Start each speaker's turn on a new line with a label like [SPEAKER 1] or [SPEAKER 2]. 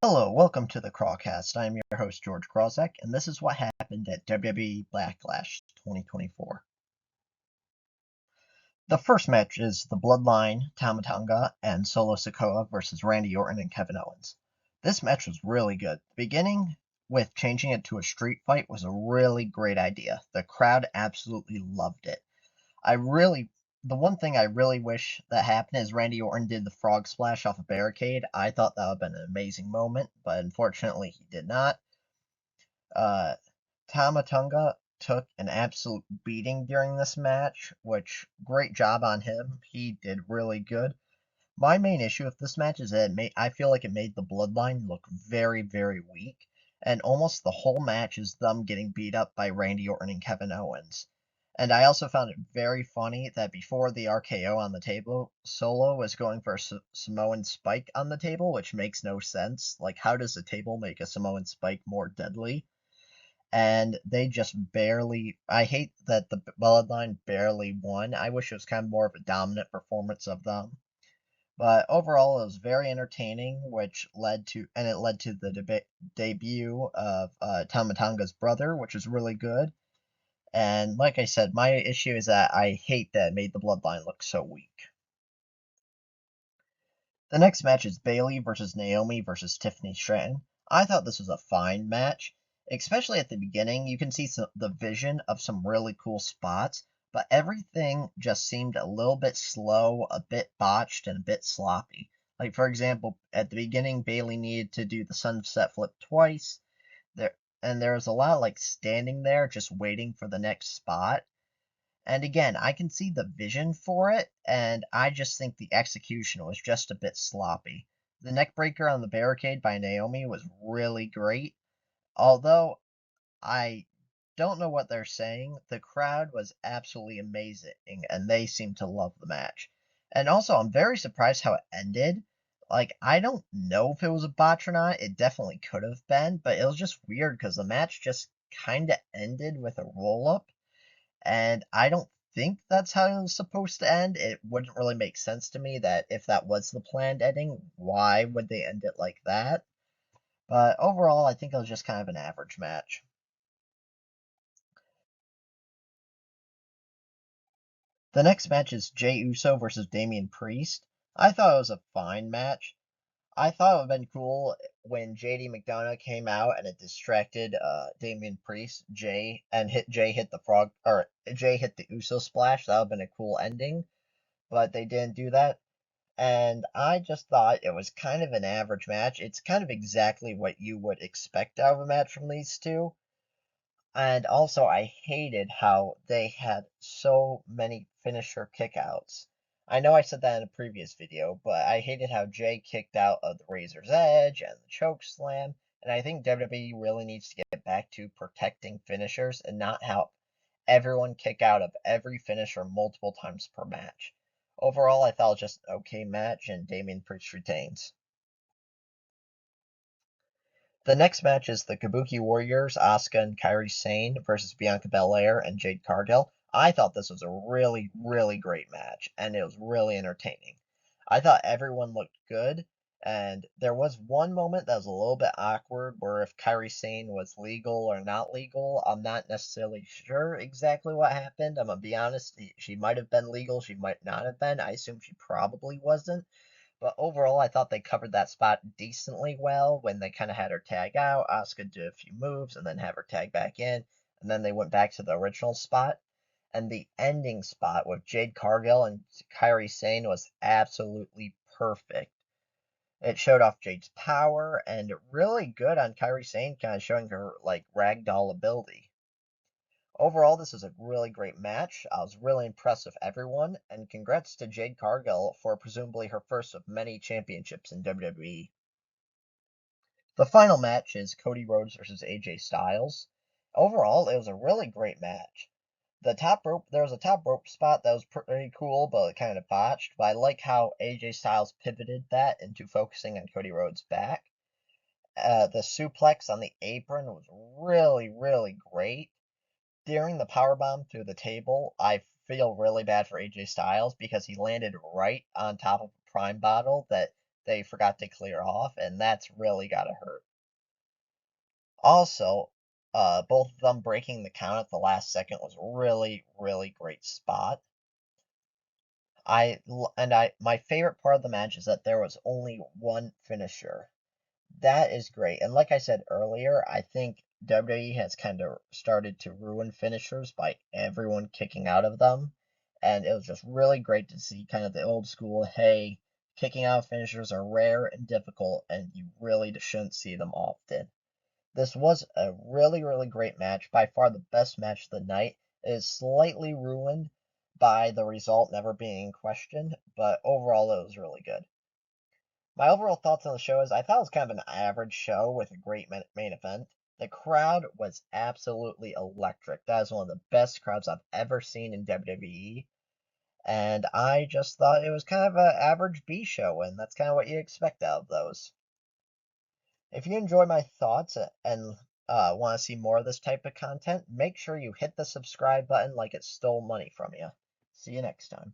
[SPEAKER 1] Hello, welcome to the Crawcast. I'm your host, George Krawczak, and this is what happened at WWE Backlash 2024. The first match is the Bloodline, Tama Tonga, and Solo Sikoa versus Randy Orton and Kevin Owens. This match was really good. The beginning with changing it to a street fight was a really great idea. The crowd absolutely loved it. The one thing I really wish that happened is Randy Orton did the frog splash off a barricade. I thought that would have been an amazing moment, but unfortunately he did not. Uh, Tamatonga took an absolute beating during this match, which great job on him. He did really good. My main issue with this match is that I feel like it made the Bloodline look very, very weak, and almost the whole match is them getting beat up by Randy Orton and Kevin Owens. And I also found it very funny that before the RKO on the table, Solo was going for a Samoan spike on the table, which makes no sense. Like, how does a table make a Samoan spike more deadly? And they just barely. I hate that the Bloodline barely won. I wish it was kind of more of a dominant performance of them. But overall, it was very entertaining, it led to the debut of Tamatonga's brother, which is really good. And like I said, my issue is that I hate that it made the Bloodline look so weak. The next match is Bayley versus Naomi versus Tiffany Stratton. I thought this was a fine match, especially at the beginning. You can see the vision of some really cool spots, but everything just seemed a little bit slow, a bit botched, and a bit sloppy. Like, for example, at the beginning, Bayley needed to do the sunset flip twice. There was a lot of like standing there just waiting for the next spot. And again, I can see the vision for it, and I just think the execution was just a bit sloppy. The neckbreaker on the barricade by Naomi was really great, although I don't know what they're saying. The crowd was absolutely amazing, and they seemed to love the match. And also, I'm very surprised how it ended. Like, I don't know if it was a botch or not. It definitely could have been, but it was just weird because the match just kind of ended with a roll up and I don't think that's how it was supposed to end. It wouldn't really make sense to me that if that was the planned ending, why would they end it like that? But overall, I think it was just kind of an average match. The next match is Jey Uso versus Damian Priest. I thought it was a fine match. I thought it would have been cool when JD McDonough came out and it distracted Damian Priest, Jay hit the frog or Jay hit the Uso splash. That would have been a cool ending, but they didn't do that. And I just thought it was kind of an average match. It's kind of exactly what you would expect out of a match from these two. And also, I hated how they had so many finisher kickouts. I know I said that in a previous video, but I hated how Jay kicked out of the Razor's Edge and the choke slam. And I think WWE really needs to get back to protecting finishers and not have everyone kick out of every finisher multiple times per match. Overall, I thought it was just an okay match, and Damian Priest retains. The next match is the Kabuki Warriors, Asuka and Kairi Sane versus Bianca Belair and Jade Cargill. I thought this was a really, really great match, and it was really entertaining. I thought everyone looked good, and there was one moment that was a little bit awkward where if Kairi Sane was legal or not legal. I'm not necessarily sure exactly what happened. I'm gonna be honest, she might have been legal, she might not have been. I assume she probably wasn't. But overall, I thought they covered that spot decently well when they kind of had her tag out. Asuka did a few moves and then have her tag back in, and then they went back to the original spot. And the ending spot with Jade Cargill and Kairi Sane was absolutely perfect. It showed off Jade's power and really good on Kairi Sane, kind of showing her like ragdoll ability. Overall, this is a really great match. I was really impressed with everyone, and congrats to Jade Cargill for presumably her first of many championships in WWE. The final match is Cody Rhodes versus AJ Styles. Overall, it was a really great match. There was a top rope spot that was pretty cool, but kind of botched. But I like how AJ Styles pivoted that into focusing on Cody Rhodes' back. The suplex on the apron was really, really great. During the powerbomb through the table, I feel really bad for AJ Styles because he landed right on top of a Prime bottle that they forgot to clear off, and that's really gotta hurt. Also, both of them breaking the count at the last second was really, really great spot. My favorite part of the match is that there was only one finisher. That is great. And like I said earlier, I think WWE has kind of started to ruin finishers by everyone kicking out of them. And it was just really great to see kind of the old school, hey, kicking out of finishers are rare and difficult, and you really shouldn't see them often. This was a really, really great match, by far the best match of the night. It is slightly ruined by the result never being questioned, but overall it was really good. My overall thoughts on the show is I thought it was kind of an average show with a great main event. The crowd was absolutely electric. That is one of the best crowds I've ever seen in WWE. And I just thought it was kind of an average B show, and that's kind of what you expect out of those. If you enjoy my thoughts and want to see more of this type of content, make sure you hit the subscribe button like it stole money from you. See you next time.